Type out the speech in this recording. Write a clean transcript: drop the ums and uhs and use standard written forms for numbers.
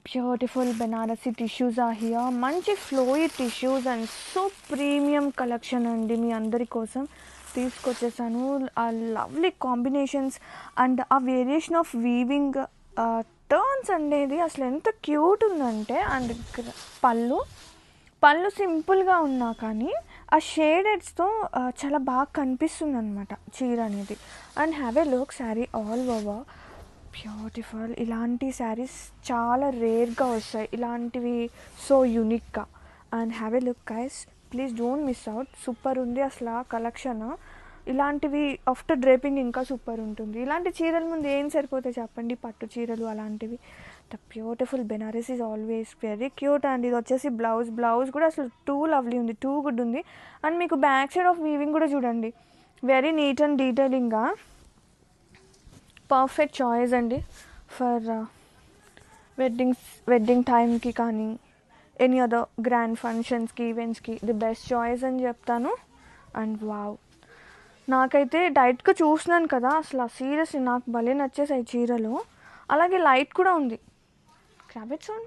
Beautiful Banarasi tissues are here. మంచి flowy tissues and so premium collection అండి మీ అందరి కోసం తీసుకొచ్చేసాను. ఆ లవ్లీ కాంబినేషన్స్ అండ్ ఆ వేరియేషన్ ఆఫ్ వీవింగ్ టర్న్స్ అనేది అసలు ఎంత క్యూట్ ఉందంటే. అండ్ పళ్ళు సింపుల్గా ఉన్నా కానీ ఆ షేడెడ్స్తో చాలా బాగా కనిపిస్తుంది అనమాట చీర అనేది. And have a look sari all over beautiful. ఇలాంటి శారీస్ చాలా రేర్గా వస్తాయి ఇలాంటివి, సో యూనిక్గా. And have a look guys, please don't miss out. Super ఉంది అసలు ఆ కలెక్షన్. ఇలాంటివి ఆఫ్టర్ డ్రేపింగ్ ఇంకా సూపర్ ఉంటుంది. ఇలాంటి చీరల ముందు ఏం సరిపోతాయి చెప్పండి, పట్టు చీరలు అలాంటివి. The beautiful Banaras is always very cute. And ఇది వచ్చేసి బ్లౌజ్ కూడా అసలు టూ లవ్లీ ఉంది, టూ గుడ్ ఉంది. అండ్ మీకు బ్యాక్ సైడ్ ఆఫ్ వీవింగ్ కూడా చూడండి, వెరీ నీట్ అండ్ డీటెయిలింగ్గా. పర్ఫెక్ట్ చాయిస్ అండి ఫర్ వెడ్డింగ్ టైంకి కానీ ఎనీ అదర్ గ్రాండ్ ఫంక్షన్స్కి ఈవెంట్స్కి ది బెస్ట్ చాయిస్ అని చెప్తాను. అండ్ వావ్, నాకైతే డైరెక్ట్గా చూస్తున్నాను కదా అసలు సీరియస్లీ నాకు భలే నచ్చేసాయి చీరలు. అలాగే లైట్ కూడా ఉంది. Grab it soon.